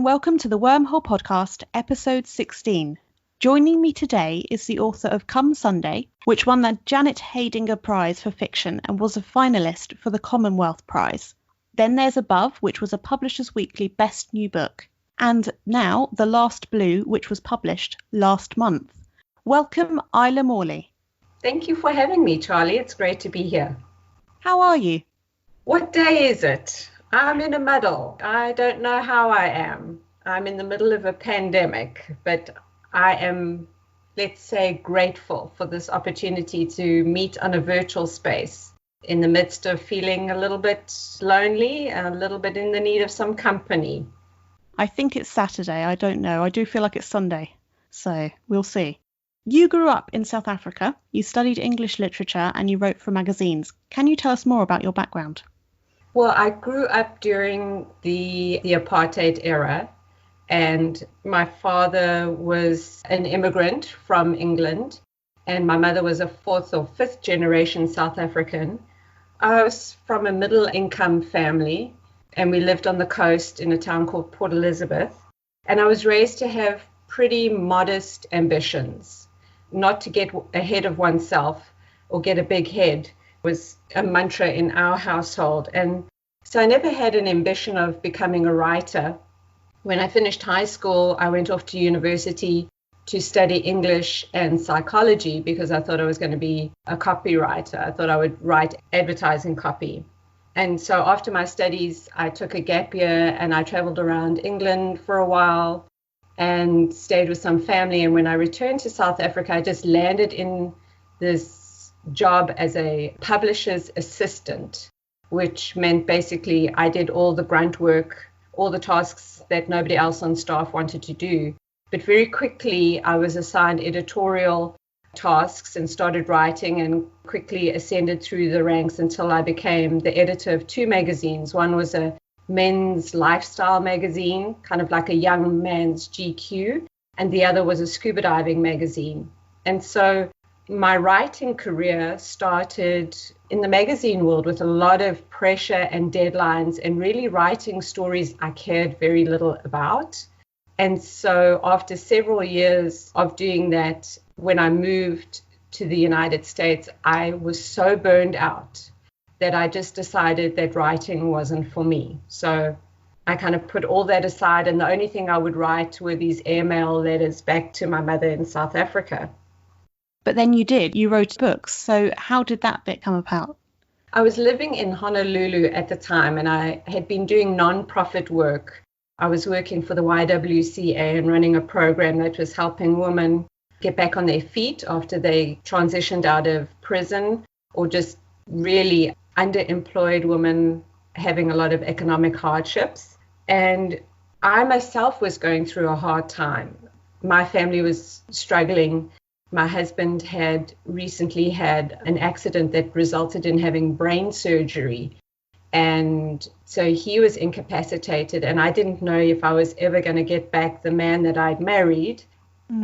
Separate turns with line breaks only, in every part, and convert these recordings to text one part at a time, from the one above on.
welcome to the Wormhole Podcast, episode 16. Joining me today is the author of Come Sunday, which won the Janet Haydinger Prize for Fiction and was a finalist for the Commonwealth Prize. Then there's Above, which was a Publishers Weekly Best New Book. And now The Last Blue, which was published last month. Welcome, Isla Morley.
Thank you for having me, Charlie. It's great to be here.
How are you?
What day is it? I'm in a muddle. I don't know how I am. I'm in the middle of a pandemic, but I am, let's say, grateful for this opportunity to meet on a virtual space in the midst of feeling a little bit lonely, a little bit in the need of some company.
I think it's Saturday. I don't know. I do feel like it's Sunday. So we'll see. You grew up in South Africa. You studied English literature and you wrote for magazines. Can you tell us more about your background?
Well, I grew up during the apartheid era, and my father was an immigrant from England, and my mother was a fourth or fifth generation South African. I was from a middle-income family, and we lived on the coast in a town called Port Elizabeth, and I was raised to have pretty modest ambitions, not to get ahead of oneself or get a big head was a mantra in our household. And so I never had an ambition of becoming a writer. When I finished high school, I went off to university to study English and psychology because I thought I was going to be a copywriter. I thought I would write advertising copy. And so after my studies, I took a gap year and I traveled around England for a while and stayed with some family. And when I returned to South Africa, I just landed in this job as a publisher's assistant, which meant basically I did all the grunt work, all the tasks that nobody else on staff wanted to do. But very quickly I was assigned editorial tasks and started writing and quickly ascended through the ranks until I became the editor of two magazines. One was a men's lifestyle magazine, kind of like a young man's GQ, and the other was a scuba diving magazine. And so my writing career started in the magazine world with a lot of pressure and deadlines and really writing stories I cared very little about. And so after several years of doing that, when I moved to the United States, I was so burned out that I just decided that writing wasn't for me. So I kind of put all that aside, and the only thing I would write were these airmail letters back to my mother in South Africa.
But then you wrote books. So how did that bit come about?
I was living in Honolulu at the time, and I had been doing non-profit work. I was working for the YWCA and running a program that was helping women get back on their feet after they transitioned out of prison, or just really underemployed women having a lot of economic hardships. And I myself was going through a hard time. My family was struggling. My husband had recently had an accident that resulted in having brain surgery. And so he was incapacitated, and I didn't know if I was ever going to get back the man that I'd married.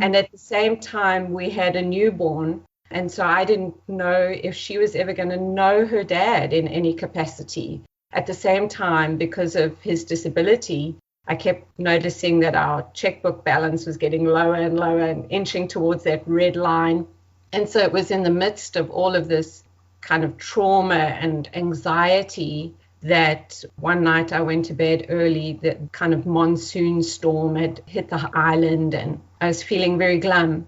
And at the same time, we had a newborn. And so I didn't know if she was ever going to know her dad in any capacity. At the same time, because of his disability, I kept noticing that our checkbook balance was getting lower and lower and inching towards that red line. And so it was in the midst of all of this kind of trauma and anxiety that one night I went to bed early. The kind of monsoon storm had hit the island and I was feeling very glum.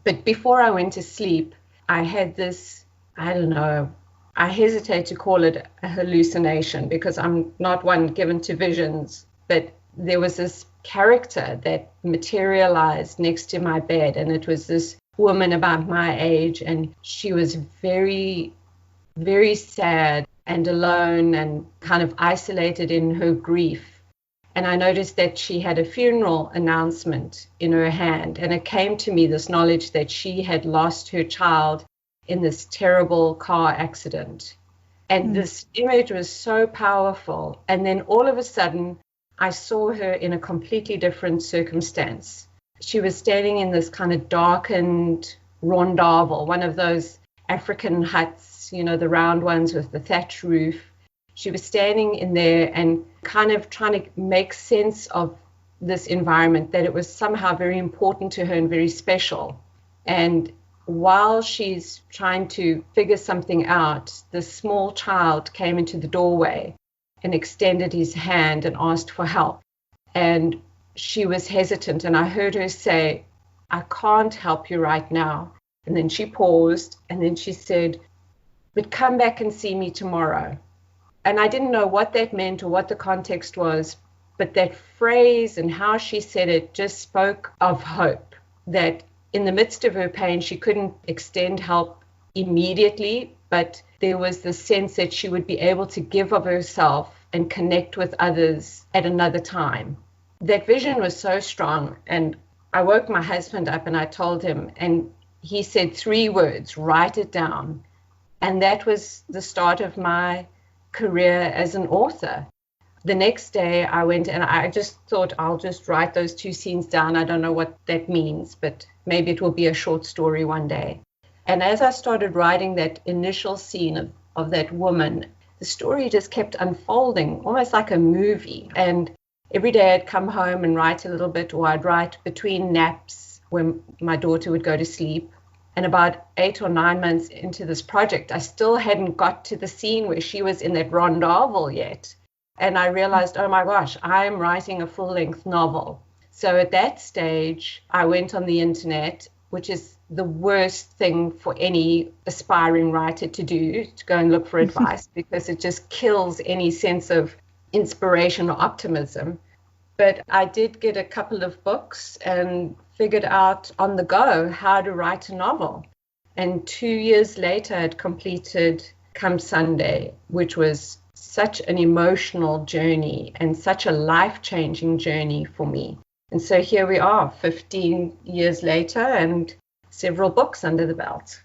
But before I went to sleep, I had this, I don't know, I hesitate to call it a hallucination because I'm not one given to visions, but there was this character that materialized next to my bed, and it was this woman about my age, and she was very, very sad and alone and kind of isolated in her grief. And I noticed that she had a funeral announcement in her hand, and it came to me, this knowledge that she had lost her child in this terrible car accident. And this image was so powerful. And then all of a sudden, I saw her in a completely different circumstance. She was standing in this kind of darkened rondavel, one of those African huts, you know, the round ones with the thatch roof. She was standing in there and kind of trying to make sense of this environment, that it was somehow very important to her and very special. And while she's trying to figure something out, this small child came into the doorway and extended his hand and asked for help. And she was hesitant, and I heard her say, "I can't help you right now." And then she paused, and then she said, "But come back and see me tomorrow." And I didn't know what that meant or what the context was, but that phrase and how she said it just spoke of hope, that in the midst of her pain, she couldn't extend help immediately, but there was the sense that she would be able to give of herself and connect with others at another time. That vision was so strong. And I woke my husband up and I told him, and he said 3 words: "Write it down." And that was the start of my career as an author. The next day I went and I just thought, I'll just write those 2 scenes down. I don't know what that means, but maybe it will be a short story one day. And as I started writing that initial scene of that woman, the story just kept unfolding, almost like a movie. And every day I'd come home and write a little bit, or I'd write between naps when my daughter would go to sleep. And about 8 or 9 months into this project, I still hadn't got to the scene where she was in that rondavel yet. And I realized, oh my gosh, I'm writing a full-length novel. So at that stage, I went on the internet, which is the worst thing for any aspiring writer to do, to go and look for advice, because it just kills any sense of inspiration or optimism. But I did get a couple of books and figured out on the go how to write a novel. And 2 years later, I'd completed Come Sunday, which was such an emotional journey and such a life-changing journey for me. And so here we are, 15 years later, and several books under the belt.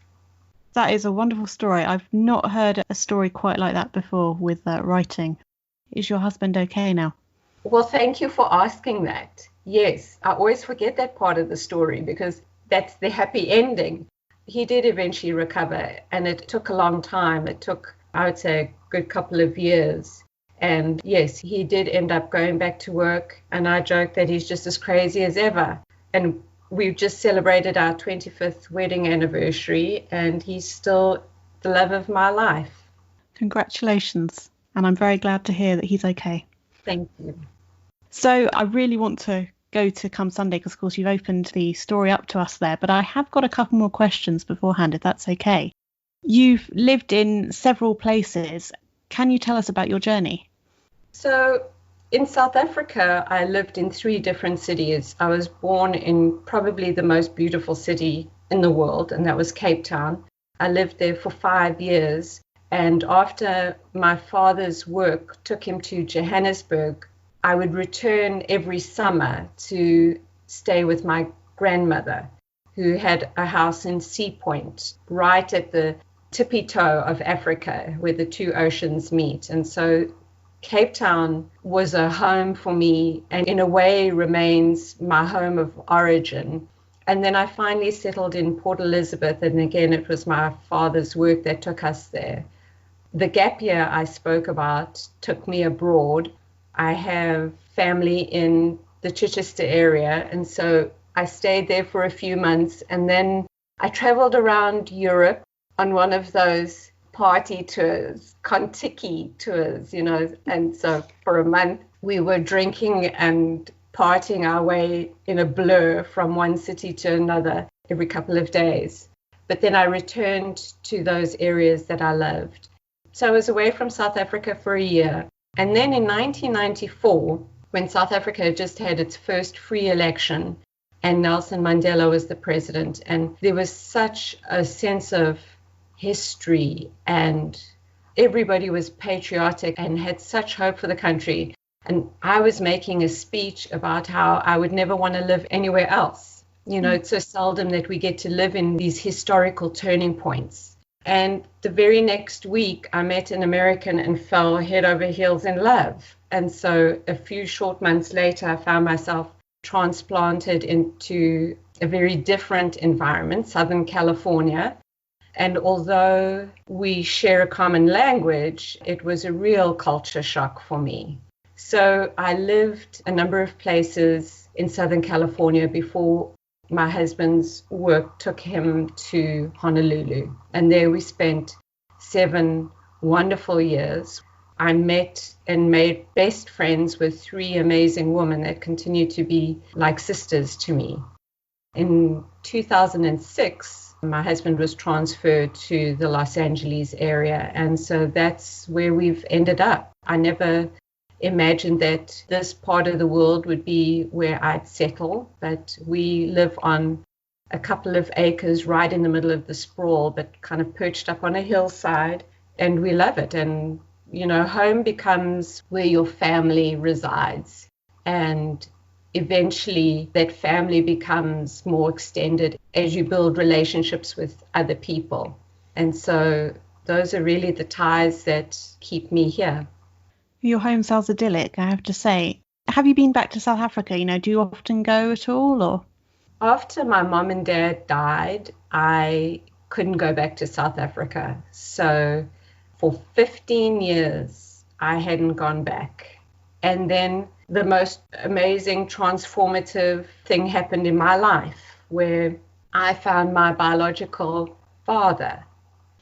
That is a wonderful story. I've not heard a story quite like that before with writing. Is your husband okay now?
Well, thank you for asking that. Yes, I always forget that part of the story because that's the happy ending. He did eventually recover, and it took a long time. It took, I would say, a good couple of years. And yes, he did end up going back to work, and I joke that he's just as crazy as ever. And we've just celebrated our 25th wedding anniversary, and he's still the love of my life.
Congratulations. And I'm very glad to hear that he's okay.
Thank you.
So I really want to go to Come Sunday because, of course, you've opened the story up to us there. But I have got a couple more questions beforehand, if that's okay. You've lived in several places. Can you tell us about your journey?
So in South Africa, I lived in 3 different cities. I was born in probably the most beautiful city in the world, and that was Cape Town. I lived there for 5 years. And after my father's work took him to Johannesburg, I would return every summer to stay with my grandmother, who had a house in Sea Point, right at the tippy toe of Africa, where the 2 oceans meet. And so Cape Town was a home for me, and in a way remains my home of origin. And then I finally settled in Port Elizabeth, and again, it was my father's work that took us there. The gap year I spoke about took me abroad. I have family in the Chichester area, and so I stayed there for a few months, and then I traveled around Europe on one of those party tours, Contiki tours, and so for a month we were drinking and partying our way in a blur from one city to another every couple of days. But then I returned to those areas that I loved. So I was away from South Africa for a year. And then in 1994, when South Africa had just had its first free election and Nelson Mandela was the president, and there was such a sense of history and everybody was patriotic and had such hope for the country. And I was making a speech about how I would never want to live anywhere else. It's so seldom that we get to live in these historical turning points. And the very next week, I met an American and fell head over heels in love. And so a few short months later, I found myself transplanted into a very different environment, Southern California. And although we share a common language, it was a real culture shock for me. So I lived a number of places in Southern California before my husband's work took him to Honolulu. And there we spent 7 wonderful years. I met and made best friends with 3 amazing women that continue to be like sisters to me. In 2006, my husband was transferred to the Los Angeles area, and so that's where we've ended up. I never imagined that this part of the world would be where I'd settle, but we live on a couple of acres right in the middle of the sprawl, but kind of perched up on a hillside, and we love it. And, you know, home becomes where your family resides, and eventually that family becomes more extended as you build relationships with other people. And so those are really the ties that keep me here.
Your home sounds idyllic, I have to say. Have you been back to South Africa? You know, do you often go at all, or?
After my mom and dad died, I couldn't go back to South Africa. So for 15 years, I hadn't gone back. And then the most amazing, transformative thing happened in my life, where I found my biological father.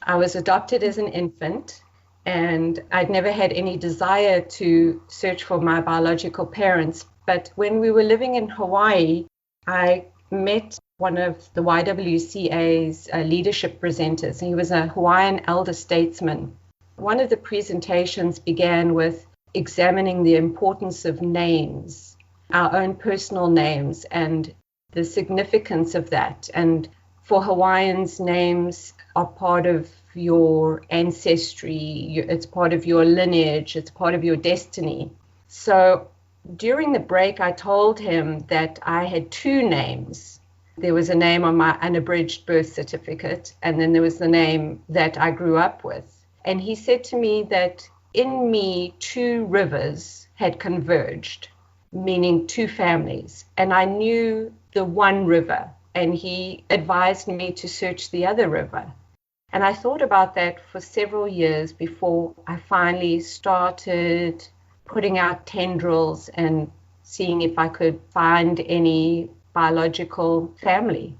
I was adopted as an infant, and I'd never had any desire to search for my biological parents. But when we were living in Hawaii, I met one of the YWCA's leadership presenters. He was a Hawaiian elder statesman. One of the presentations began with examining the importance of names, our own personal names, and the significance of that. And for Hawaiians, names are part of your ancestry, it's part of your lineage, it's part of your destiny. So during the break, I told him that I had 2 names. There was a name on my unabridged birth certificate, and then there was the name that I grew up with. And he said to me that in me, 2 rivers had converged, meaning 2 families. And I knew the one river, and he advised me to search the other river. And I thought about that for several years before I finally started putting out tendrils and seeing if I could find any biological family.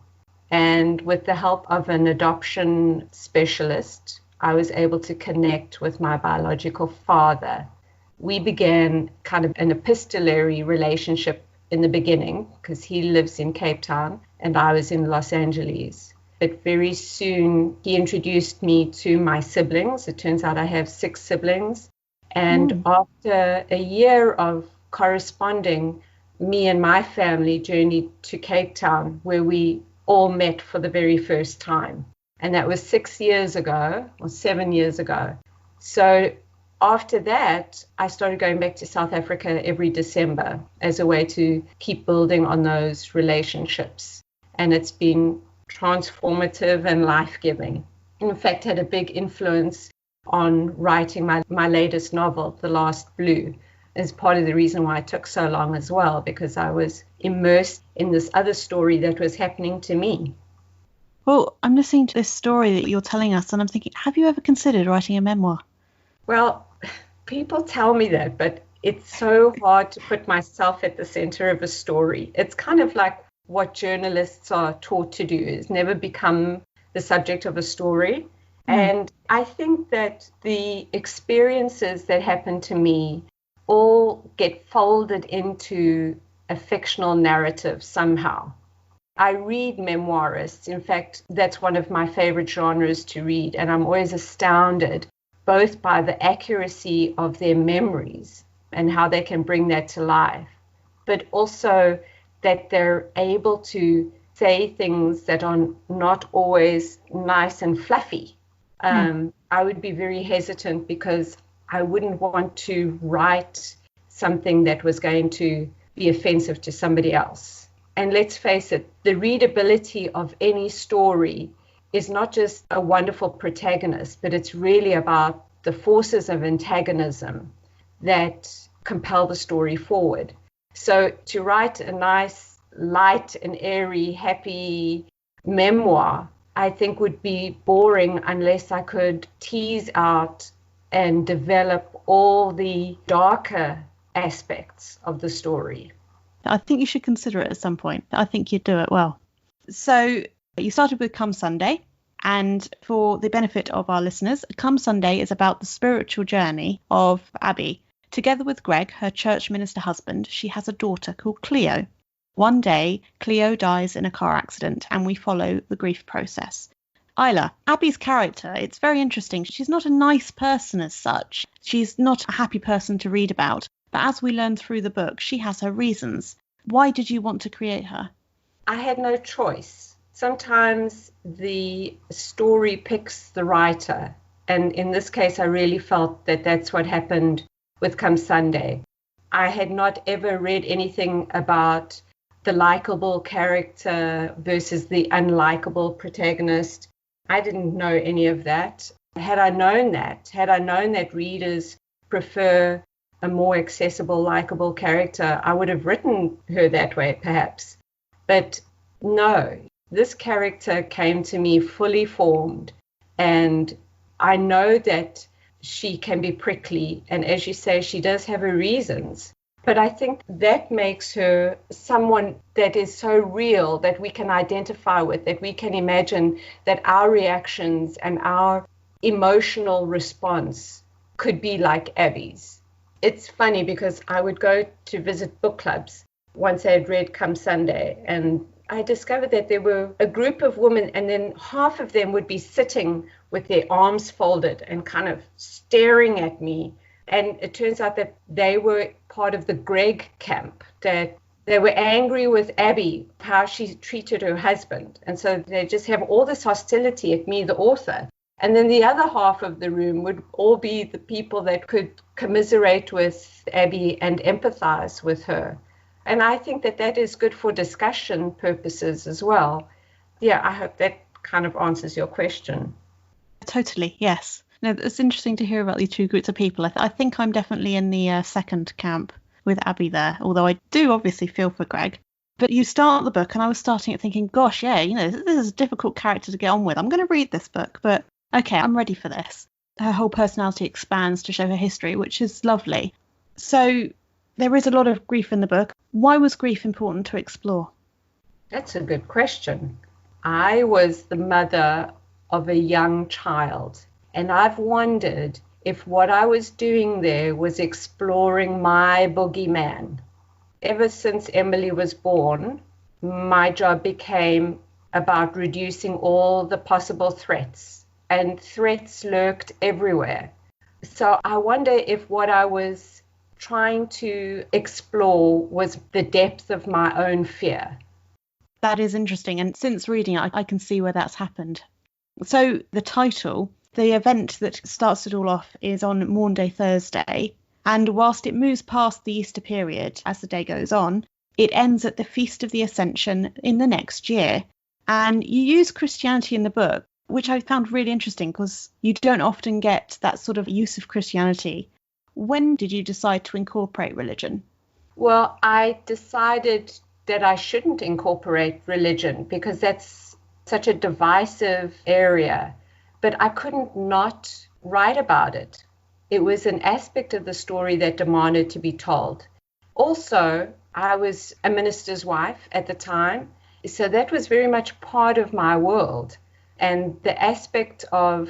And with the help of an adoption specialist, I was able to connect with my biological father. We began kind of an epistolary relationship in the beginning because he lives in Cape Town and I was in Los Angeles. But very soon he introduced me to my siblings. It turns out I have 6 siblings. And after a year of corresponding, me and my family journeyed to Cape Town, where we all met for the very first time. And that was 6 years ago, or 7 years ago. So after that, I started going back to South Africa every December as a way to keep building on those relationships. And it's been transformative and life-giving. In fact, had a big influence on writing my latest novel, The Last Blue, is part of the reason why it took so long as well, because I was immersed in this other story that was happening to me.
Well, I'm listening to this story that you're telling us, and I'm thinking, have you ever considered writing a memoir?
Well, people tell me that, but it's so hard to put myself at the center of a story. It's kind of like what journalists are taught to do, is never become the subject of a story. And I think that the experiences that happen to me all get folded into a fictional narrative somehow. I read memoirists. In fact, that's one of my favorite genres to read. And I'm always astounded both by the accuracy of their memories and how they can bring that to life, but also that they're able to say things that are not always nice and fluffy. I would be very hesitant because I wouldn't want to write something that was going to be offensive to somebody else. And let's face it, the readability of any story is not just a wonderful protagonist, but it's really about the forces of antagonism that compel the story forward. So to write a nice, light and airy, happy memoir, I think would be boring unless I could tease out and develop all the darker aspects of the story.
I think you should consider it at some point. I think you'd do it well. So you started with Come Sunday. And for the benefit of our listeners, Come Sunday is about the spiritual journey of Abbe. Together with Greg, her church minister husband, she has a daughter called Cleo. One day, Cleo dies in a car accident and we follow the grief process. Isla, Abbe's character, it's very interesting. She's not a nice person as such. She's not a happy person to read about. But as we learn through the book, she has her reasons. Why did you want to create her?
I had no choice. Sometimes the story picks the writer. And in this case, I really felt that that's what happened with Come Sunday. I had not ever read anything about the likable character versus the unlikable protagonist. I didn't know any of that. Had I known that readers prefer a more accessible, likable character, I would have written her that way, perhaps. But no, this character came to me fully formed, and I know that she can be prickly, and as you say, she does have her reasons. But I think that makes her someone that is so real that we can identify with, that we can imagine that our reactions and our emotional response could be like Abbe's. It's funny because I would go to visit book clubs once I had read Come Sunday, and I discovered that there were a group of women, and then half of them would be sitting with their arms folded and kind of staring at me. And it turns out that they were part of the Greg camp, that they were angry with Abbe, how she treated her husband. And so they just have all this hostility at me, the author. And then the other half of the room would all be the people that could commiserate with Abbe and empathize with her. And I think that that is good for discussion purposes as well. Yeah, I hope that kind of answers your question.
Totally, yes. No, it's interesting to hear about these two groups of people. I think I'm definitely in the second camp with Abbe there, although I do obviously feel for Greg. But you start the book and I was starting it thinking, gosh, yeah, this is a difficult character to get on with. I'm going to read this book, but okay, I'm ready for this. Her whole personality expands to show her history, which is lovely. So there is a lot of grief in the book. Why was grief important to explore?
That's a good question. I was the mother of a young child, and I've wondered if what I was doing there was exploring my boogeyman. Ever since Emily was born, my job became about reducing all the possible threats, and threats lurked everywhere. So I wonder if what I was trying to explore was the depth of my own fear.
That is interesting. And since reading it, I can see where that's happened. So the title, the event that starts it all off, is on Maundy Thursday. And whilst it moves past the Easter period as the day goes on, it ends at the Feast of the Ascension in the next year. And you use Christianity in the book, which I found really interesting because you don't often get that sort of use of Christianity. When did you decide to incorporate religion?
Well, I decided that I shouldn't incorporate religion because that's such a divisive area, but I couldn't not write about it. It was an aspect of the story that demanded to be told. Also, I was a minister's wife at the time, so that was very much part of my world. And the aspect of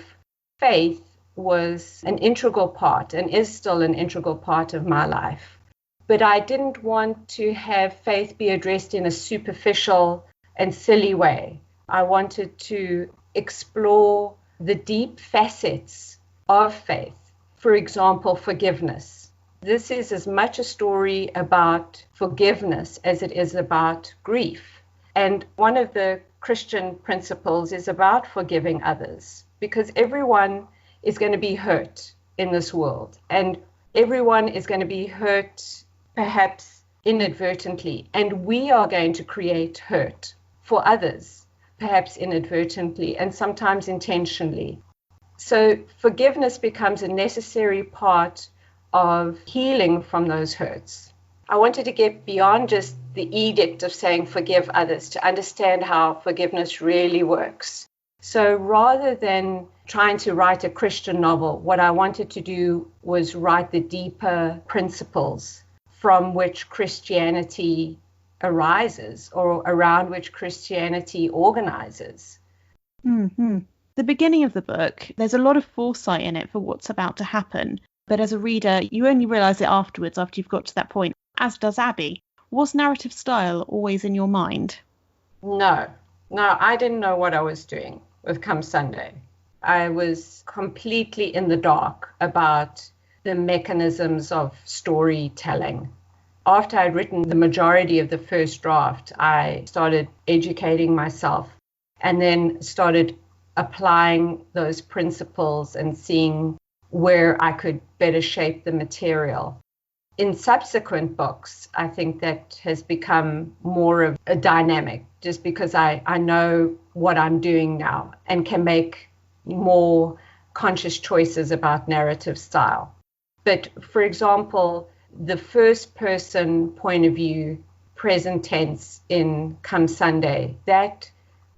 faith was an integral part and is still an integral part of my life. But I didn't want to have faith be addressed in a superficial and silly way. I wanted to explore the deep facets of faith. For example, forgiveness. This is as much a story about forgiveness as it is about grief. And one of the Christian principles is about forgiving others, because everyone is going to be hurt in this world, and everyone is going to be hurt perhaps inadvertently, and we are going to create hurt for others, perhaps inadvertently and sometimes intentionally. So forgiveness becomes a necessary part of healing from those hurts. I wanted to get beyond just the edict of saying forgive others to understand how forgiveness really works. So rather than trying to write a Christian novel, what I wanted to do was write the deeper principles from which Christianity arises or around which Christianity organizes.
Mm-hmm. The beginning of the book, there's a lot of foresight in it for what's about to happen. But as a reader, you only realise it afterwards, after you've got to that point, as does Abbe. Was narrative style always in your mind?
No, I didn't know what I was doing with Come Sunday. I was completely in the dark about the mechanisms of storytelling. After I'd written the majority of the first draft, I started educating myself and then started applying those principles and seeing where I could better shape the material. In subsequent books, I think that has become more of a dynamic, just because I know what I'm doing now and can make more conscious choices about narrative style. But for example, the first person point of view, present tense in Come Sunday, that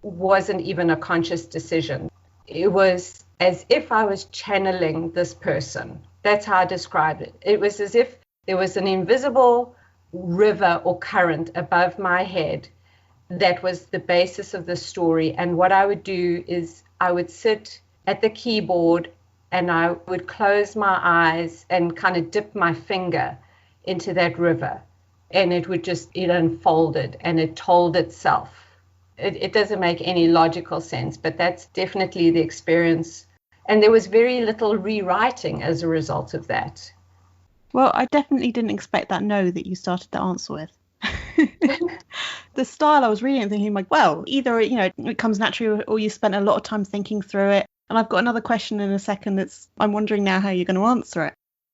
wasn't even a conscious decision. It was as if I was channeling this person. That's how I described it. It was as if there was an invisible river or current above my head that was the basis of the story. And what I would do is I would sit at the keyboard and I would close my eyes and kind of dip my finger into that river. And it would just, it unfolded and it told itself. It doesn't make any logical sense, but that's definitely the experience. And there was very little rewriting as a result of that.
Well, I definitely didn't expect that no that you started the answer with. The style I was reading and thinking, like, well, either, it comes naturally or you spent a lot of time thinking through it. And I've got another question in a second I'm wondering now how you're going to answer it.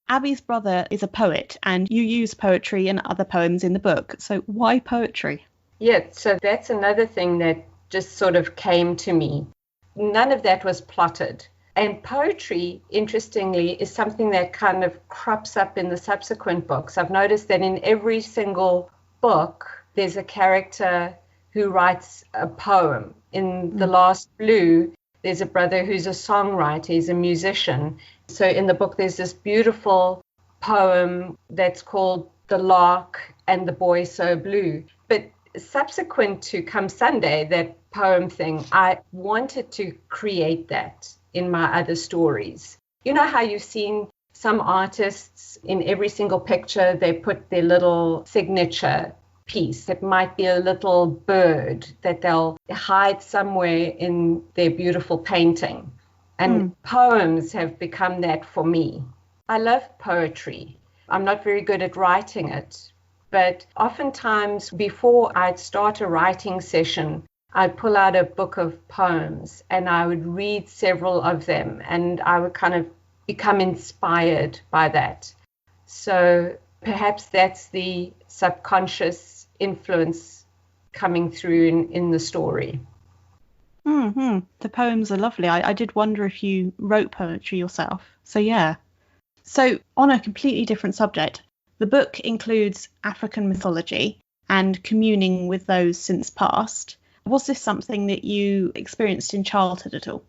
Abbe's brother is a poet and you use poetry and other poems in the book. So why poetry?
Yeah, so that's another thing that just sort of came to me. None of that was plotted. And poetry, interestingly, is something that kind of crops up in the subsequent books. I've noticed that in every single book, there's a character who writes a poem. In The Last Blue, there's a brother who's a songwriter, he's a musician. So in the book, there's this beautiful poem that's called The Lark and the Boy So Blue. But subsequent to Come Sunday, that poem thing, I wanted to create that in my other stories. You know how you've seen some artists in every single picture, they put their little signature piece. It might be a little bird that they'll hide somewhere in their beautiful painting. And poems have become that for me. I love poetry. I'm not very good at writing it, but oftentimes before I'd start a writing session, I'd pull out a book of poems and I would read several of them and I would kind of become inspired by that. So perhaps that's the subconscious influence coming through in the story.
Mm-hmm. The poems are lovely. I did wonder if you wrote poetry yourself. So yeah. So on a completely different subject, the book includes African mythology and communing with those since past. Was this something that you experienced in childhood at all?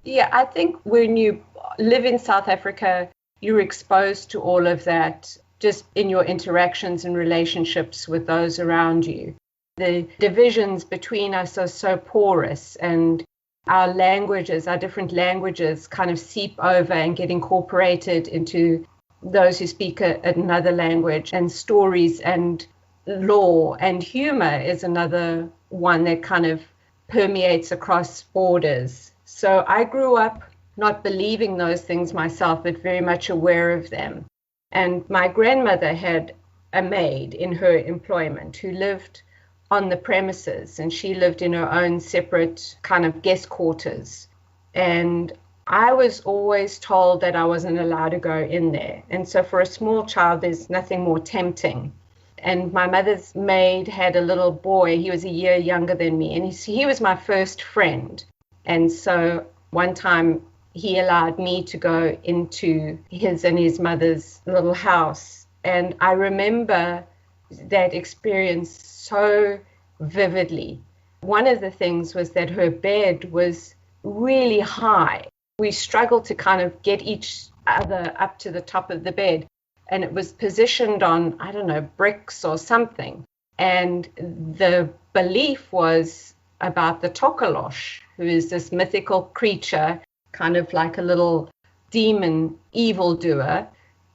Yeah, I think when you live in South Africa, you're exposed to all of that just in your interactions and relationships with those around you. The divisions between us are so porous, and our languages, our different languages kind of seep over and get incorporated into those who speak another language, and stories and law and humor is another one that kind of permeates across borders. So I grew up not believing those things myself, but very much aware of them. And my grandmother had a maid in her employment who lived on the premises, and she lived in her own separate kind of guest quarters. And I was always told that I wasn't allowed to go in there. And so for a small child, there's nothing more tempting. And my mother's maid had a little boy. He was a year younger than me, and he was my first friend. And so one time he allowed me to go into his and his mother's little house. And I remember that experience so vividly. One of the things was that her bed was really high. We struggled to kind of get each other up to the top of the bed. and it was positioned on, I don't know, bricks or something. And the belief was about the Tokolosh, who is this mythical creature, kind of like a little demon evildoer,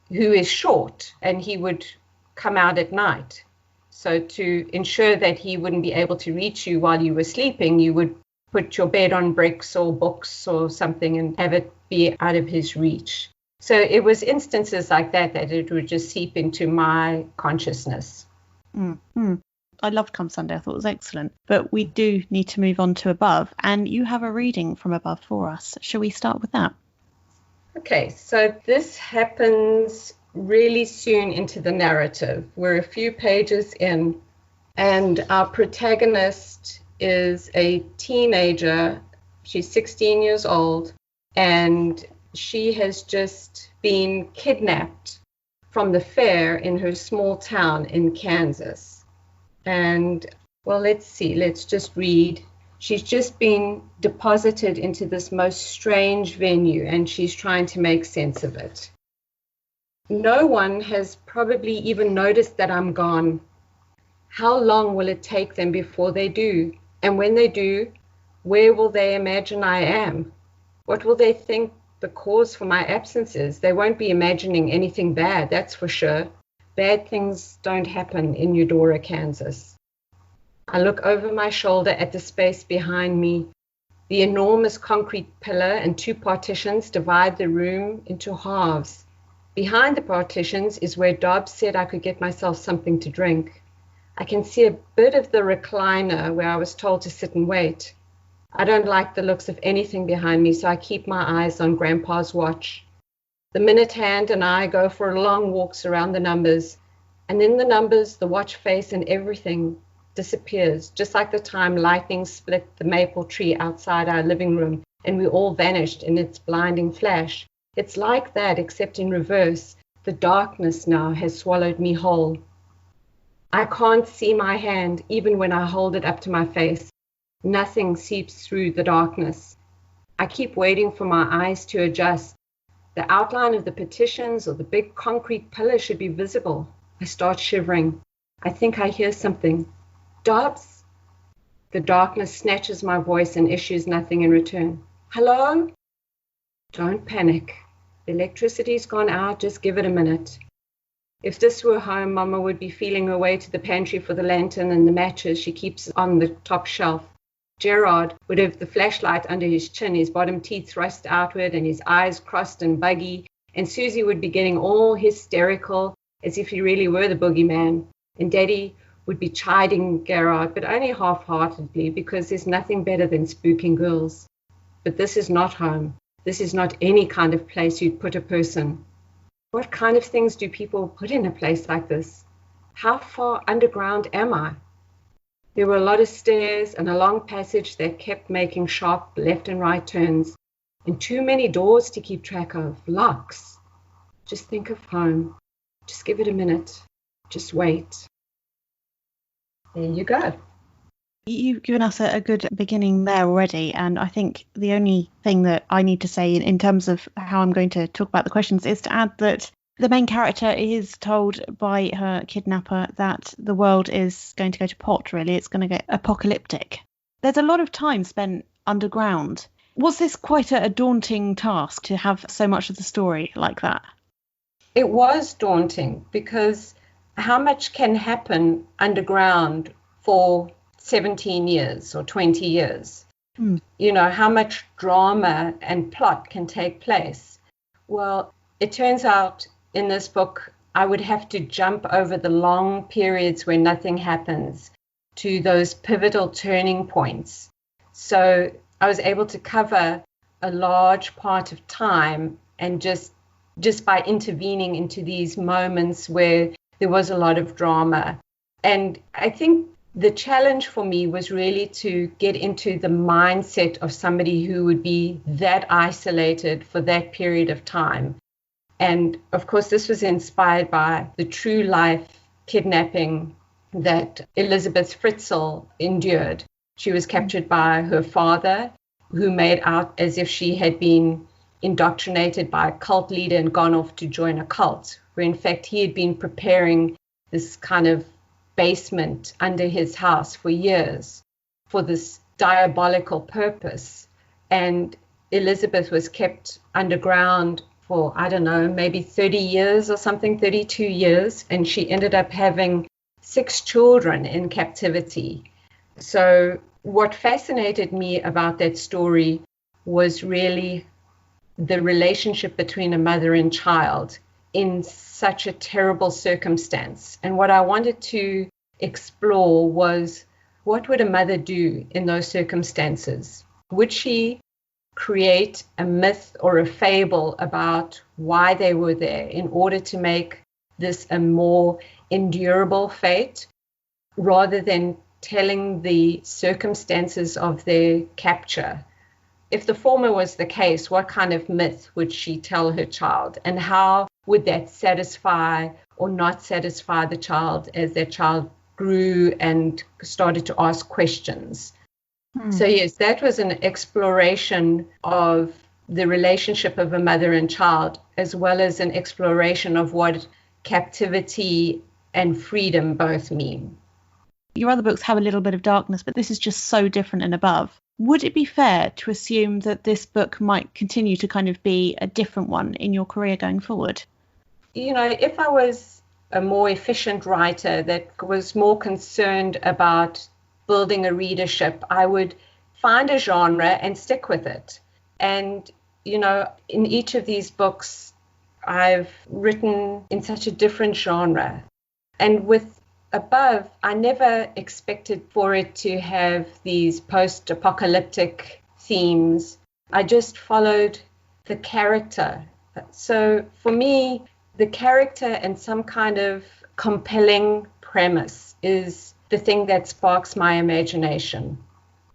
who is short, and he would come out at night. So to ensure that he wouldn't be able to reach you while you were sleeping, you would put your bed on bricks or books or something and have it be out of his reach. So it was instances like that it would just seep into my consciousness.
Mm-hmm. I loved Come Sunday. I thought it was excellent. But we do need to move on to Above, and you have a reading from Above for us. Shall we start with that?
Okay, so this happens really soon into the narrative. We're a few pages in, and our protagonist is a teenager. She's 16 years old, and she has just been kidnapped from the fair in her small town in Kansas. And, well, let's just read. She's just been deposited into this most strange venue, and she's trying to make sense of it. No one has probably even noticed that I'm gone. How long will it take them before they do? And when they do, where will they imagine I am? What will they think the cause for my absence is? They won't be imagining anything bad, that's for sure. Bad things don't happen in Eudora, Kansas. I look over my shoulder at the space behind me. The enormous concrete pillar and 2 partitions divide the room into halves. Behind the partitions is where Dobb said I could get myself something to drink. I can see a bit of the recliner where I was told to sit and wait. I don't like the looks of anything behind me, so I keep my eyes on Grandpa's watch. The minute hand and I go for long walks around the numbers, and then the numbers, the watch face, and everything disappears, just like the time lightning split the maple tree outside our living room, and we all vanished in its blinding flash. It's like that, except in reverse. The darkness now has swallowed me whole. I can't see my hand, even when I hold it up to my face. Nothing seeps through the darkness. I keep waiting for my eyes to adjust. The outline of the petitions or the big concrete pillar should be visible. I start shivering. I think I hear something. Dobbs? The darkness snatches my voice and issues nothing in return. Hello? Don't panic. The electricity's gone out. Just give it a minute. If this were home, Mama would be feeling her way to the pantry for the lantern and the matches she keeps on the top shelf. Gerard would have the flashlight under his chin, his bottom teeth thrust outward and his eyes crossed and buggy, and Susie would be getting all hysterical as if he really were the boogeyman, and Daddy would be chiding Gerard, but only half-heartedly, because there's nothing better than spooking girls. But this is not home. This is not any kind of place you'd put a person. What kind of things do people put in a place like this? How far underground am I? There were a lot of stairs and a long passage that kept making sharp left and right turns, and too many doors to keep track of, locks. Just think of home. Just give it a minute. Just wait. There you go.
You've given us a good beginning there already, and I think the only thing that I need to say in terms of how I'm going to talk about the questions is to add that the main character is told by her kidnapper that the world is going to go to pot, really. It's going to get apocalyptic. There's a lot of time spent underground. Was this quite a daunting task to have so much of the story like that?
It was daunting because how much can happen underground for 17 years or 20 years? You know, how much drama and plot can take place? Well, it turns out in this book, I would have to jump over the long periods where nothing happens to those pivotal turning points. So I was able to cover a large part of time, and just by intervening into these moments where there was a lot of drama. And I think the challenge for me was really to get into the mindset of somebody who would be that isolated for that period of time. And of course, this was inspired by the true life kidnapping that Elizabeth Fritzl endured. She was captured by her father, who made out as if she had been indoctrinated by a cult leader and gone off to join a cult, where in fact he had been preparing this kind of basement under his house for years for this diabolical purpose. And Elizabeth was kept underground for, I don't know, maybe 30 years or something, 32 years. And she ended up having 6 children in captivity. So what fascinated me about that story was really the relationship between a mother and child in such a terrible circumstance. And what I wanted to explore was, what would a mother do in those circumstances? Would she create a myth or a fable about why they were there in order to make this a more endurable fate, rather than telling the circumstances of their capture? If the former was the case, what kind of myth would she tell her child? And how would that satisfy or not satisfy the child as that child grew and started to ask questions? So yes, that was an exploration of the relationship of a mother and child, as well as an exploration of what captivity and freedom both mean.
Your other books have a little bit of darkness, but this is just so different and above. Would it be fair to assume that this book might continue to kind of be a different one in your career going forward?
You know, if I was a more efficient writer that was more concerned about building a readership, I would find a genre and stick with it. And, you know, in each of these books, I've written in such a different genre. And with Above, I never expected for it to have these post-apocalyptic themes. I just followed the character. So for me, the character and some kind of compelling premise is the thing that sparks my imagination.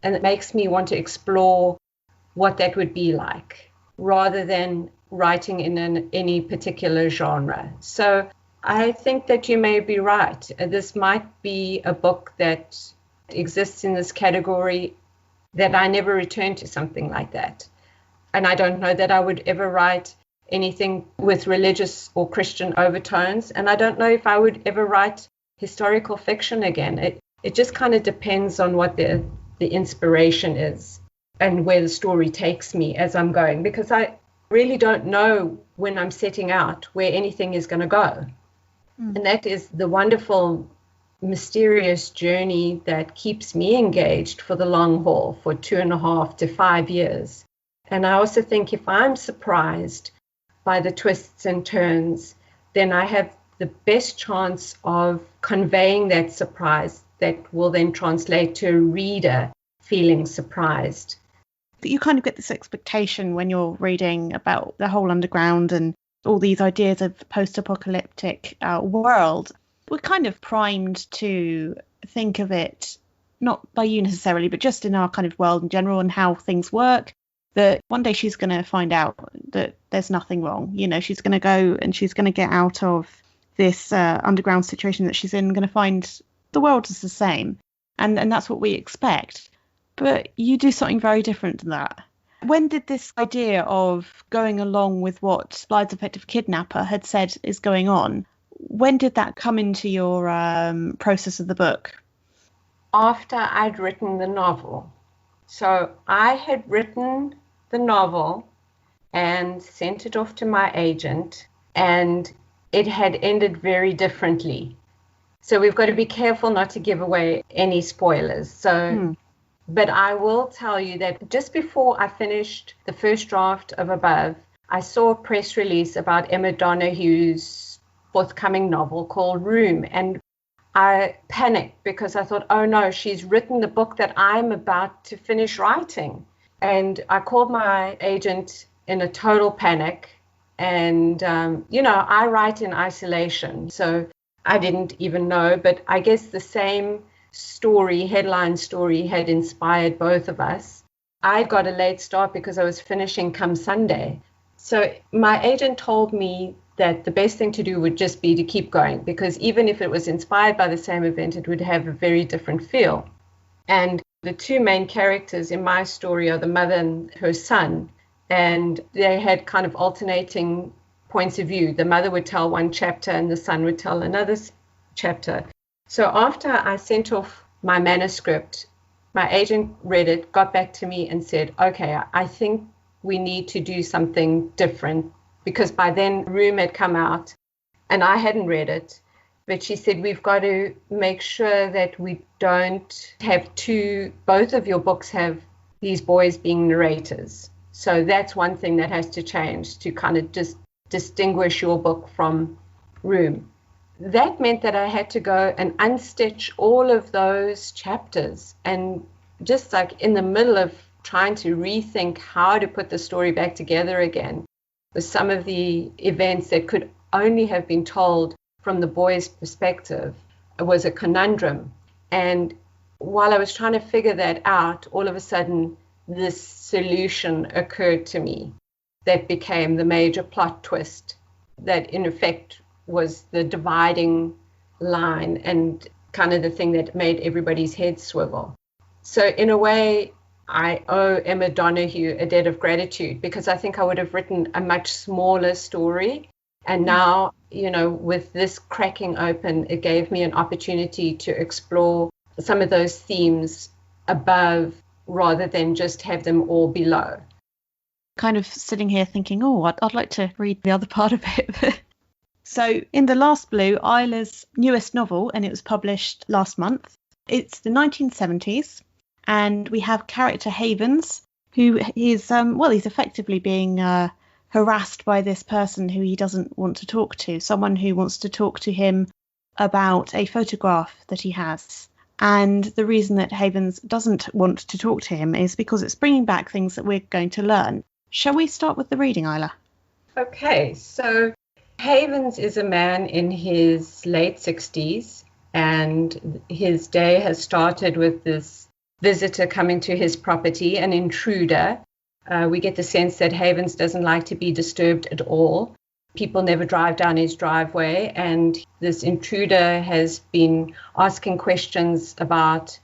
And it makes me want to explore what that would be like, rather than writing in any particular genre. So I think that you may be right. This might be a book that exists in this category, that I never return to something like that. And I don't know that I would ever write anything with religious or Christian overtones. And I don't know if I would ever write historical fiction again. It just kind of depends on what the inspiration is and where the story takes me as I'm going, because I really don't know when I'm setting out where anything is going to go. And that is the wonderful, mysterious journey that keeps me engaged for the long haul for 2.5 to 5 years. And I also think if I'm surprised by the twists and turns, then I have the best chance of conveying that surprise that will then translate to a reader feeling surprised.
You kind of get this expectation when you're reading about the whole underground and all these ideas of post-apocalyptic world. We're kind of primed to think of it, not by you necessarily, but just in our kind of world in general and how things work, that one day she's going to find out that there's nothing wrong. You know, she's going to go and she's going to get out of this underground situation that she's in, going to find the world is the same. And that's what we expect. But you do something very different than that. When did this idea of going along with what Blythe's effective kidnapper had said is going on, when did that come into your process of the book?
After I'd written the novel. So I had written the novel and sent it off to my agent, and it had ended very differently. So we've got to be careful not to give away any spoilers. But I will tell you that just before I finished the first draft of Above, I saw a press release about Emma Donohue's forthcoming novel called Room. And I panicked because I thought, oh no, she's written the book that I'm about to finish writing. And I called my agent in a total panic. And, I write in isolation. So I didn't even know, but I guess the same headline story had inspired both of us. I got a late start because I was finishing come Sunday. So my agent told me that the best thing to do would just be to keep going, because even if it was inspired by the same event, it would have a very different feel. And the two main characters in my story are the mother and her son, and they had kind of alternating points of view. The mother would tell one chapter and the son would tell another chapter. So after I sent off my manuscript, my agent read it, got back to me and said, okay, I think we need to do something different, because by then Room had come out and I hadn't read it. But she said, we've got to make sure that we don't have both of your books have these boys being narrators. So that's one thing that has to change to kind of just distinguish your book from Room. That meant that I had to go and unstitch all of those chapters, and just like in the middle of trying to rethink how to put the story back together again, with some of the events that could only have been told from the boy's perspective, it was a conundrum. And while I was trying to figure that out, all of a sudden this solution occurred to me that became the major plot twist that in effect was the dividing line and kind of the thing that made everybody's head swivel. So in a way, I owe Emma Donoghue a debt of gratitude, because I think I would have written a much smaller story. And now, with this cracking open, it gave me an opportunity to explore some of those themes above rather than just have them all below.
Kind of sitting here thinking, I'd like to read the other part of it. So in The Last Blue, Isla's newest novel, and it was published last month, it's the 1970s. And we have character Havens, who is, he's effectively being harassed by this person who he doesn't want to talk to, someone who wants to talk to him about a photograph that he has. And the reason that Havens doesn't want to talk to him is because it's bringing back things that we're going to learn. Shall we start with the reading, Isla?
Okay, so Havens is a man in his late 60s, and his day has started with this visitor coming to his property, an intruder. We get the sense that Havens doesn't like to be disturbed at all. People never drive down his driveway, and this intruder has been asking questions about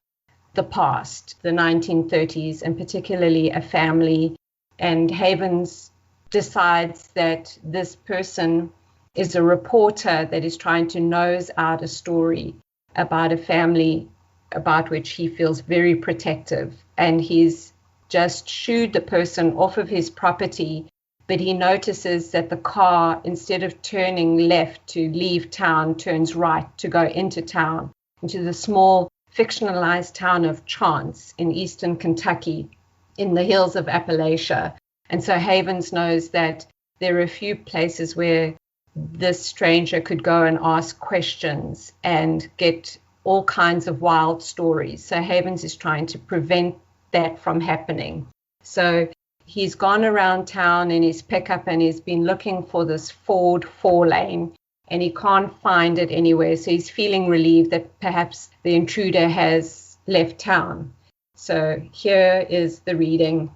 the past, the 1930s, and particularly a family. And Havens decides that this person is a reporter that is trying to nose out a story about a family about which he feels very protective. And he's just shooed the person off of his property, but he notices that the car, instead of turning left to leave town, turns right to go into town, into the small fictionalized town of Chance in eastern Kentucky, in the hills of Appalachia. And so Havens knows that there are a few places where this stranger could go and ask questions and get all kinds of wild stories. So Havens is trying to prevent that from happening. So he's gone around town in his pickup and he's been looking for this Ford 4-lane, and he can't find it anywhere. So he's feeling relieved that perhaps the intruder has left town. So here is the reading.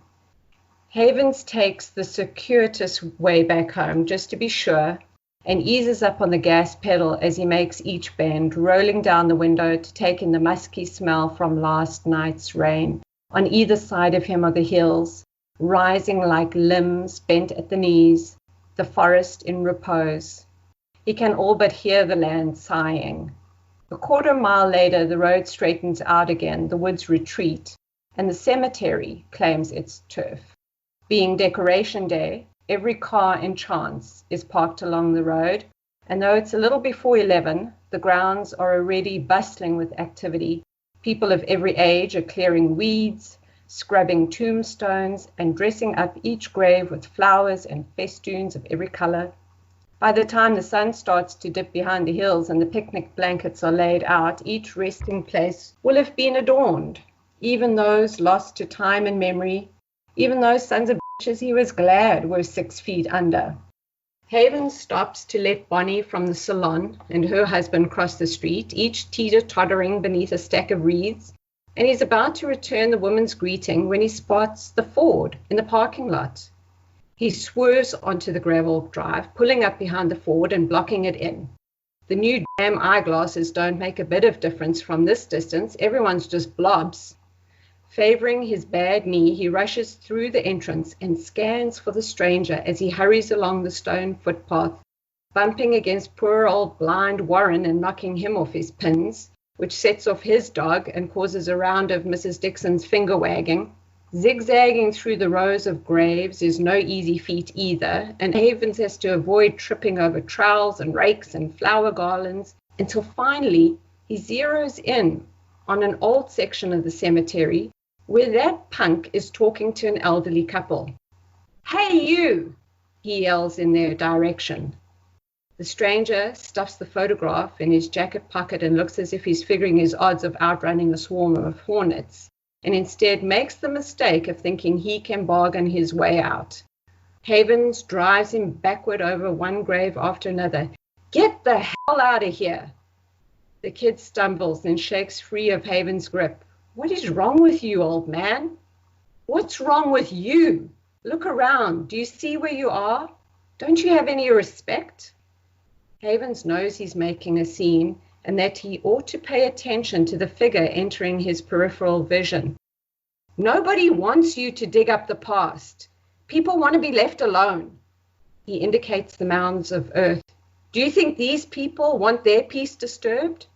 Havens takes the circuitous way back home just to be sure, and eases up on the gas pedal as he makes each bend, rolling down the window to take in the musky smell from last night's rain. On either side of him are the hills, rising like limbs bent at the knees, the forest in repose. He can all but hear the land sighing. A quarter-mile later, the road straightens out again, the woods retreat, and the cemetery claims its turf. Being Decoration Day, every car in Chance is parked along the road, and though it's a little before 11, the grounds are already bustling with activity. People of every age are clearing weeds, scrubbing tombstones, and dressing up each grave with flowers and festoons of every color. By the time the sun starts to dip behind the hills and the picnic blankets are laid out, each resting place will have been adorned. Even those lost to time and memory, even those sons of bitches he was glad were 6 feet under. Havens stops to let Bonnie from the salon and her husband cross the street, each teeter-tottering beneath a stack of wreaths, and he's about to return the woman's greeting when he spots the Ford in the parking lot. He swerves onto the gravel drive, pulling up behind the Ford and blocking it in. The new damn eyeglasses don't make a bit of difference from this distance. Everyone's just blobs. Favoring his bad knee, he rushes through the entrance and scans for the stranger as he hurries along the stone footpath, bumping against poor old blind Warren and knocking him off his pins, which sets off his dog and causes a round of Mrs. Dixon's finger wagging. Zigzagging through the rows of graves is no easy feat either, and Havens has to avoid tripping over trowels and rakes and flower garlands until finally he zeroes in on an old section of the cemetery where that punk is talking to an elderly couple. "Hey, you!" he yells in their direction. The stranger stuffs the photograph in his jacket pocket and looks as if he's figuring his odds of outrunning a swarm of hornets, and instead makes the mistake of thinking he can bargain his way out. Havens drives him backward over one grave after another. "Get the hell out of here!" The kid stumbles and shakes free of Havens' grip. "What is wrong with you, old man?" "What's wrong with you? Look around. Do you see where you are? Don't you have any respect?" Havens knows he's making a scene and that he ought to pay attention to the figure entering his peripheral vision. "Nobody wants you to dig up the past. People want to be left alone." He indicates the mounds of earth. "Do you think these people want their peace disturbed?"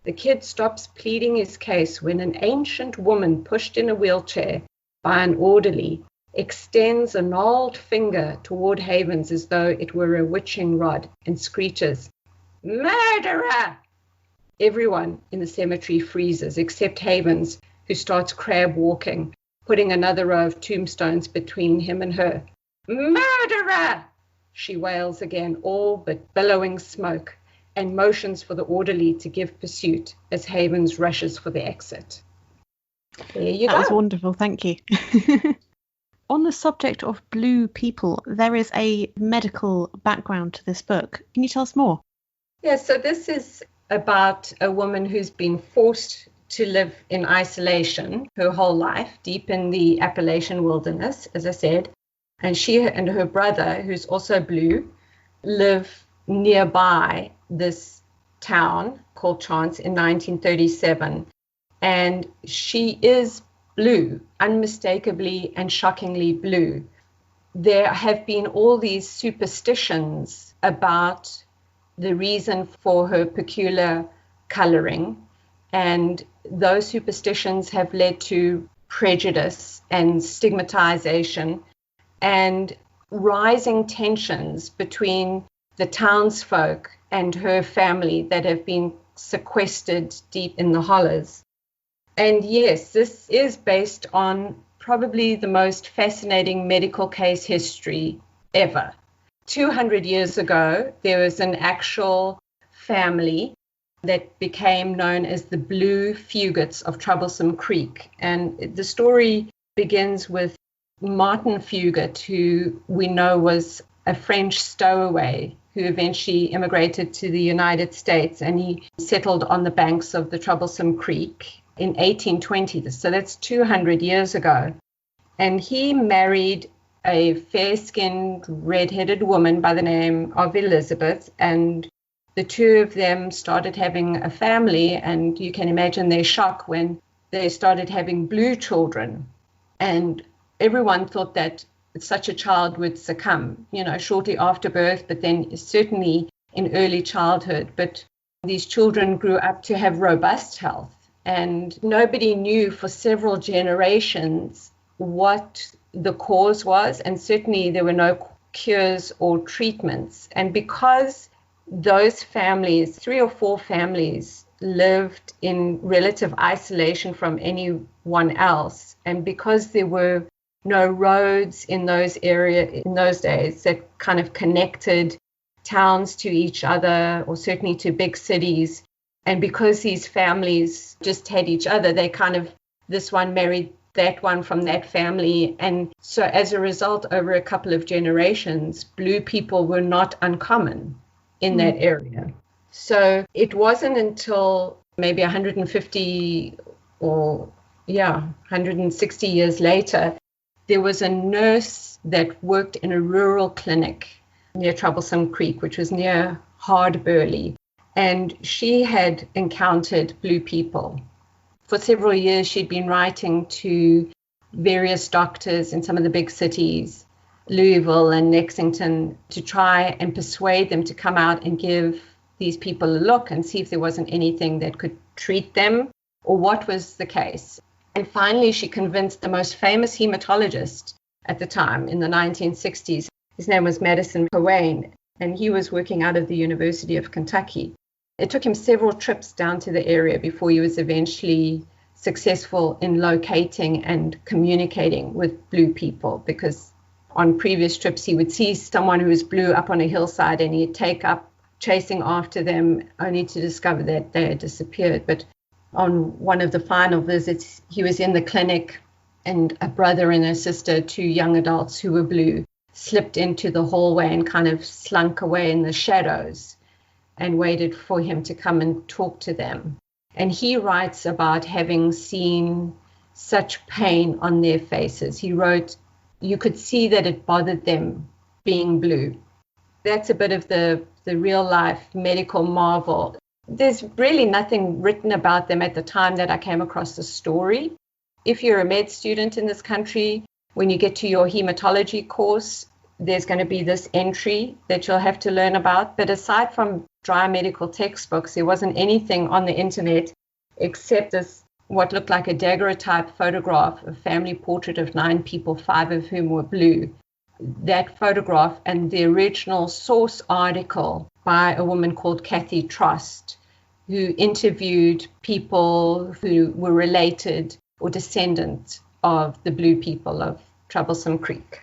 The kid stops pleading his case when an ancient woman pushed in a wheelchair by an orderly extends a gnarled finger toward Havens as though it were a witching rod and screeches, "Murderer!" Everyone in the cemetery freezes except Havens, who starts crab walking, putting another row of tombstones between him and her. "Murderer!" she wails again, all but billowing smoke, and motions for the orderly to give pursuit as Havens rushes for the exit. There you go.
That was wonderful, thank you. On the subject of blue people, there is a medical background to this book. Can you tell us more?
Yeah, so this is about a woman who's been forced to live in isolation her whole life, deep in the Appalachian wilderness, as I said. And she and her brother, who's also blue, live nearby this town called Chance in 1937. And she is blue, unmistakably and shockingly blue. There have been all these superstitions about the reason for her peculiar coloring, and those superstitions have led to prejudice and stigmatization and rising tensions between the townsfolk and her family that have been sequestered deep in the hollows. And yes, this is based on probably the most fascinating medical case history ever. 200 years ago, there was an actual family that became known as the Blue Fugates of Troublesome Creek. And the story begins with Martin Fugate, who we know was a French stowaway who eventually immigrated to the United States, and he settled on the banks of the Troublesome Creek in 1820. So that's 200 years ago. And he married a fair-skinned, red-headed woman by the name of Elizabeth, and the two of them started having a family, and you can imagine their shock when they started having blue children. And everyone thought that such a child would succumb, shortly after birth, but then certainly in early childhood. But these children grew up to have robust health, and nobody knew for several generations what the cause was, and certainly there were no cures or treatments. And because those families, 3 or 4 families, lived in relative isolation from anyone else, and because there were no roads in those days that kind of connected towns to each other, or certainly to big cities, and because these families just had each other, they this one married that one from that family. And so as a result, over a couple of generations, blue people were not uncommon in that area. So it wasn't until maybe 150 or 160 years later, there was a nurse that worked in a rural clinic near Troublesome Creek, which was near Hardburley, and she had encountered blue people For several years, she'd been writing to various doctors in some of the big cities, Louisville and Lexington, to try and persuade them to come out and give these people a look and see if there wasn't anything that could treat them or what was the case. And finally, she convinced the most famous hematologist at the time in the 1960s. His name was Madison Cowain, and he was working out of the University of Kentucky. It took him several trips down to the area before he was eventually successful in locating and communicating with blue people, because on previous trips he would see someone who was blue up on a hillside and he'd take up chasing after them only to discover that they had disappeared. But on one of the final visits, he was in the clinic and a brother and a sister, two young adults who were blue, slipped into the hallway and kind of slunk away in the shadows and waited for him to come and talk to them. And he writes about having seen such pain on their faces. He wrote, you could see that it bothered them being blue. That's a bit of the real life medical marvel. There's really nothing written about them at the time that I came across the story. If you're a med student in this country, when you get to your hematology course, there's going to be this entry that you'll have to learn about. But aside from dry medical textbooks, there wasn't anything on the internet except this, what looked like a daguerreotype photograph, a family portrait of 9 people, 5 of whom were blue. That photograph and the original source article by a woman called Kathy Trust, who interviewed people who were related or descendants of the blue people of Troublesome Creek.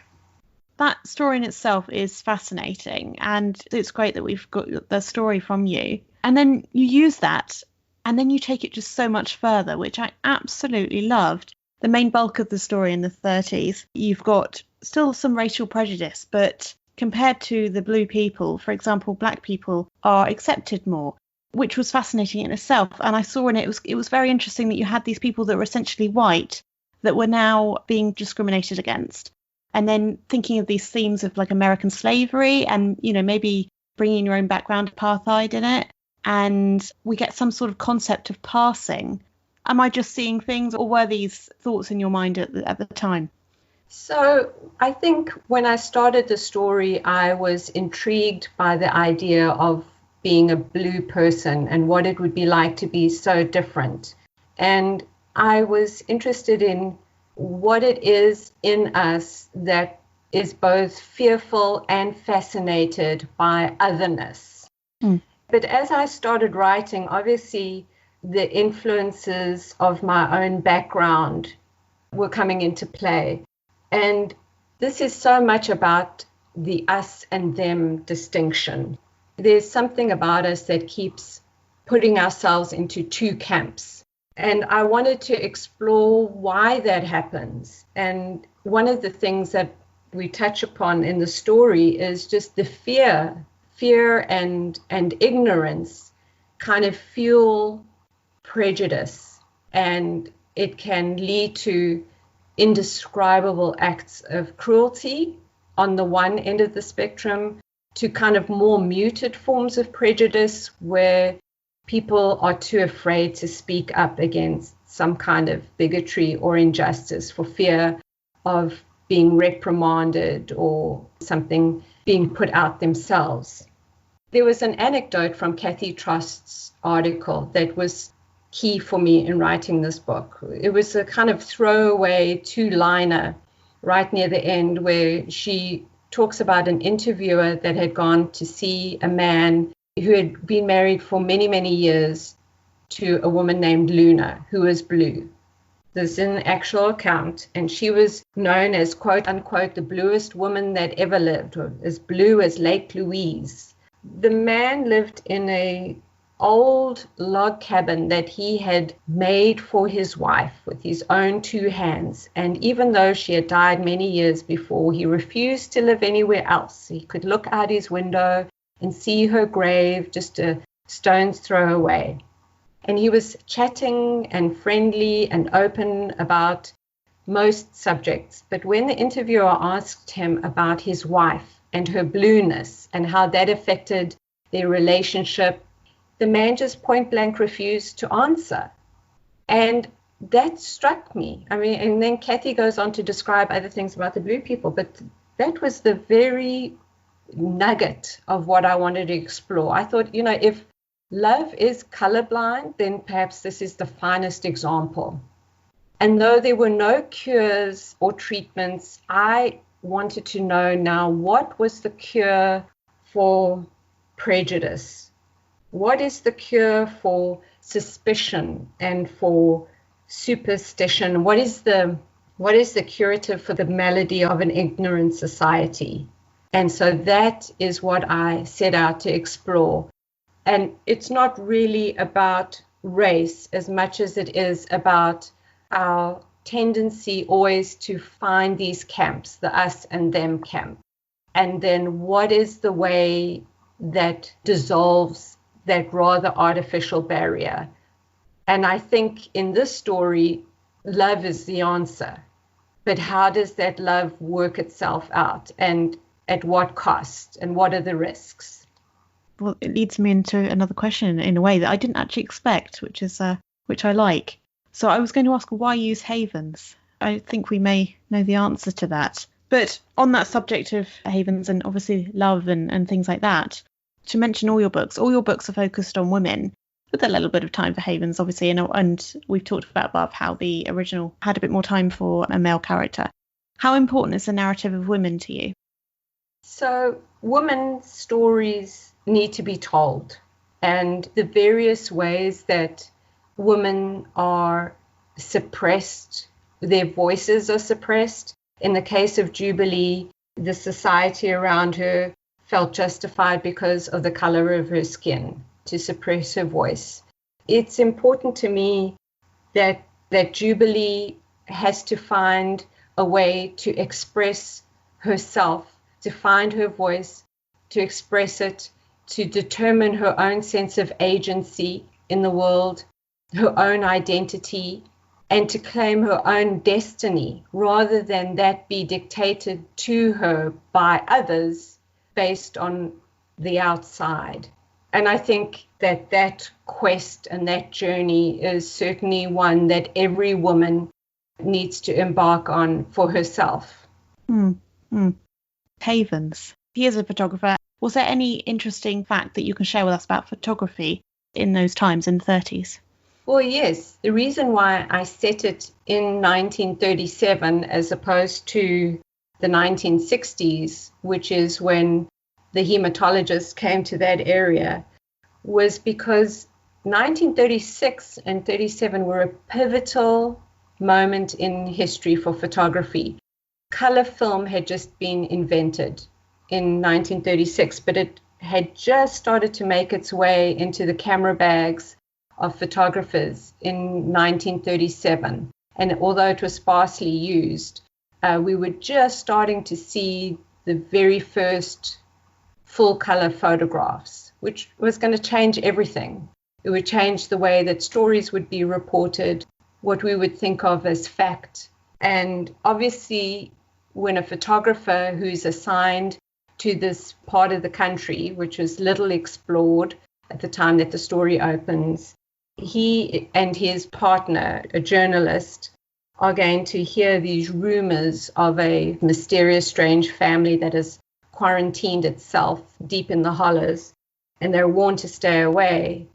That story in itself is fascinating, and it's great that we've got the story from you. And then you use that, and then you take it just so much further, which I absolutely loved. The main bulk of the story in the 30s, you've got still some racial prejudice, but compared to the blue people, for example, black people are accepted more, which was fascinating in itself. And I saw in it was very interesting that you had these people that were essentially white that were now being discriminated against. And then thinking of these themes of like American slavery and, you know, maybe bringing your own background, apartheid in it. And we get some sort of concept of passing. Am I just seeing things, or were these thoughts in your mind at the time?
So I think when I started the story, I was intrigued by the idea of being a blue person and what it would be like to be so different. And I was interested in what it is in us that is both fearful and fascinated by otherness. But as I started writing, obviously the influences of my own background were coming into play. And this is so much about the us and them distinction. There's something about us that keeps putting ourselves into two camps. And I wanted to explore why that happens. And one of the things that we touch upon in the story is just the fear and ignorance kind of fuel prejudice, and it can lead to indescribable acts of cruelty on the one end of the spectrum, to kind of more muted forms of prejudice where people are too afraid to speak up against some kind of bigotry or injustice for fear of being reprimanded or something being put out themselves. There was an anecdote from Kathy Trust's article that was key for me in writing this book. It was a kind of throwaway two-liner right near the end where she talks about an interviewer that had gone to see a man who had been married for many, many years to a woman named Luna, who was blue. This is an actual account, and she was known as, quote unquote, the bluest woman that ever lived, or as blue as Lake Louise. The man lived in a old log cabin that he had made for his wife with his own 2 hands. And even though she had died many years before, he refused to live anywhere else. He could look out his window and see her grave just a stone's throw away. And he was chatting and friendly and open about most subjects. But when the interviewer asked him about his wife and her blueness and how that affected their relationship, the man just point blank refused to answer. And that struck me. I mean, and then Kathy goes on to describe other things about the blue people, but that was the very nugget of what I wanted to explore. I thought, if love is colorblind, then perhaps this is the finest example. And though there were no cures or treatments, I wanted to know now, what was the cure for prejudice? What is the cure for suspicion and for superstition? What is the curative for the malady of an ignorant society? And so that is what I set out to explore. And it's not really about race as much as it is about our tendency always to find these camps, the us and them camp. And then what is the way that dissolves that rather artificial barrier? And I think in this story, love is the answer. But how does that love work itself out? And at what cost? And what are the risks?
Well, it leads me into another question in a way that I didn't actually expect, which I like. So I was going to ask, why use havens? I think we may know the answer to that. But on that subject of havens and obviously love and things like that, to mention all your books are focused on women, with a little bit of time for havens, obviously. And we've talked about above how the original had a bit more time for a male character. How important is the narrative of women to you?
So women's stories need to be told. And the various ways that women are suppressed, their voices are suppressed. In the case of Jubilee, the society around her felt justified because of the color of her skin to suppress her voice. It's important to me that Jubilee has to find a way to express herself, to find her voice, to express it, to determine her own sense of agency in the world, her own identity, and to claim her own destiny rather than that be dictated to her by others based on the outside. And I think that quest and that journey is certainly one that every woman needs to embark on for herself.
Havens. He is a photographer. Was there any interesting fact that you can share with us about photography in those times in the 30s?
Well, yes. The reason why I set it in 1937 as opposed to the 1960s, which is when the hematologists came to that area, was because 1936 and 37 were a pivotal moment in history for photography. Color film had just been invented in 1936, but it had just started to make its way into the camera bags of photographers in 1937. And although it was sparsely used, we were just starting to see the very first full color photographs, which was going to change everything. It would change the way that stories would be reported, what we would think of as fact. And obviously, when a photographer who's assigned to this part of the country, which was little explored at the time that the story opens, he and his partner, a journalist, are going to hear these rumors of a mysterious, strange family that has quarantined itself deep in the hollows, and they're warned to stay away.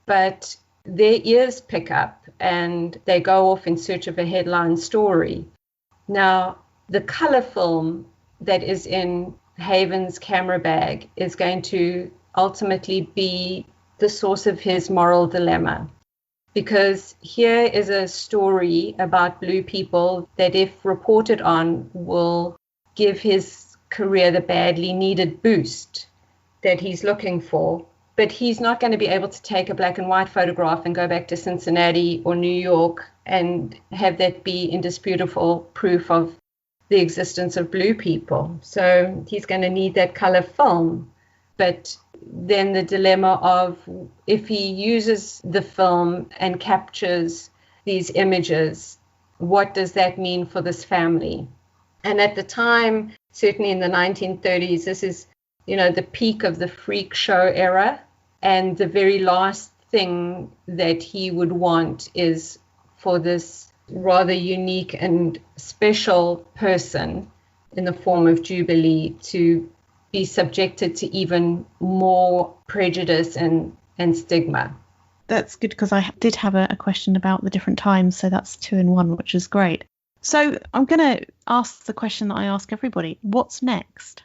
But their ears pick up and they go off in search of a headline story. Now, the color film that is in Haven's camera bag is going to ultimately be the source of his moral dilemma. Because here is a story about blue people that, if reported on, will give his career the badly needed boost that he's looking for. But he's not going to be able to take a black and white photograph and go back to Cincinnati or New York and have that be indisputable proof of the existence of blue people. So he's going to need that color film. But then the dilemma of, if he uses the film and captures these images, what does that mean for this family? And at the time, certainly in the 1930s, this is, the peak of the freak show era. And the very last thing that he would want is for this rather unique and special person in the form of Jubilee to be subjected to even more prejudice and stigma.
That's good, because I did have a question about the different times, so that's 2 in 1, which is great. So I'm going to ask the question that I ask everybody. What's next?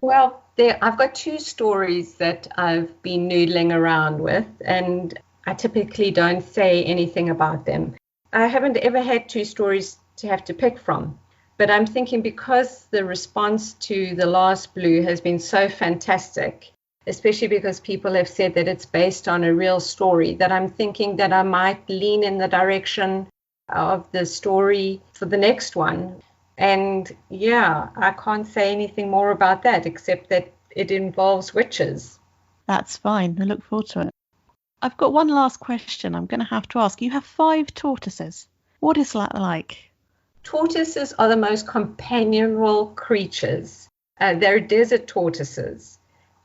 Well, I've got 2 stories that I've been noodling around with, and I typically don't say anything about them. I haven't ever had 2 stories to have to pick from, but I'm thinking because the response to The Last Blue has been so fantastic, especially because people have said that it's based on a real story, that I'm thinking that I might lean in the direction of the story for the next one. And yeah, I can't say anything more about that except that it involves witches.
That's fine. I look forward to it. I've got one last question I'm going to have to ask. You have 5 tortoises. What is that like?
Tortoises are the most companionable creatures. They're desert tortoises.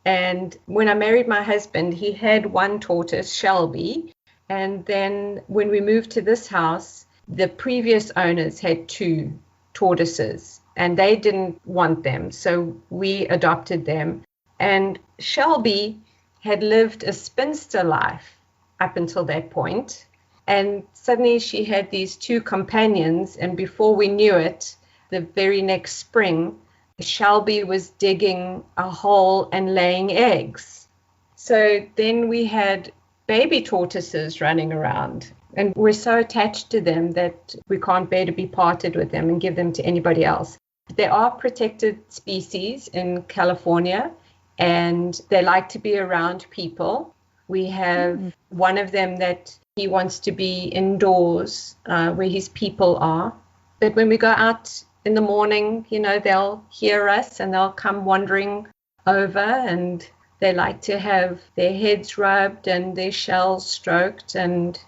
And when I married my husband, he had 1 tortoise, Shelby. And then when we moved to this house, the previous owners had 2 tortoises and they didn't want them. So we adopted them. And Shelby had lived a spinster life up until that point. And suddenly she had these 2 companions. And before we knew it, the very next spring, Shelby was digging a hole and laying eggs. So then we had baby tortoises running around, and we're so attached to them that we can't bear to be parted with them and give them to anybody else. They are protected species in California, and they like to be around people. We have one of them that he wants to be indoors where his people are. But when we go out in the morning, they'll hear us and they'll come wandering over, and they like to have their heads rubbed and their shells stroked, and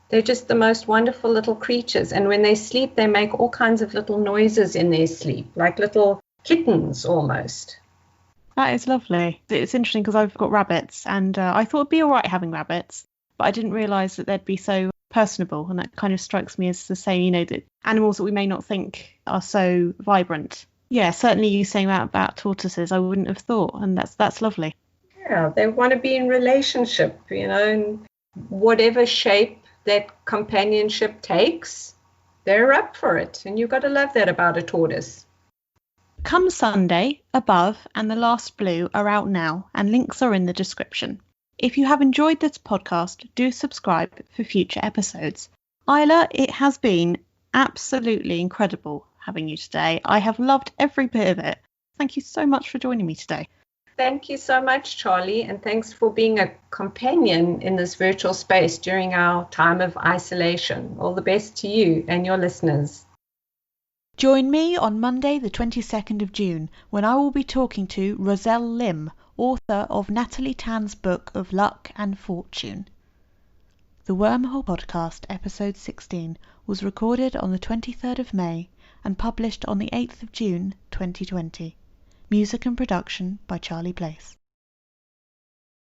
they're just the most wonderful little creatures. And when they sleep, they make all kinds of little noises in their sleep, like little kittens almost.
That is lovely. It's interesting because I've got rabbits, and I thought it'd be all right having rabbits, but I didn't realise that they'd be so personable, and that kind of strikes me as the same, that animals that we may not think are so vibrant. Yeah, certainly you saying that about tortoises, I wouldn't have thought, and that's lovely.
Yeah, they want to be in relationship, in whatever shape that companionship takes, they're up for it, and you've got to love that about a tortoise.
Come Sunday, Above and The Last Blue are out now, and links are in the description. If you have enjoyed this podcast, do subscribe for future episodes. Isla, it has been absolutely incredible having you today. I have loved every bit of it. Thank you so much for joining me today.
Thank you so much, Charlie, and thanks for being a companion in this virtual space during our time of isolation. All the best to you and your listeners.
Join me on Monday the 22nd of June when I will be talking to Roselle Lim, author of Natalie Tan's book of Luck and Fortune. The Wormhole Podcast, episode 16, was recorded on the 23rd of May and published on the 8th of June 2020. Music and production by Charlie Place.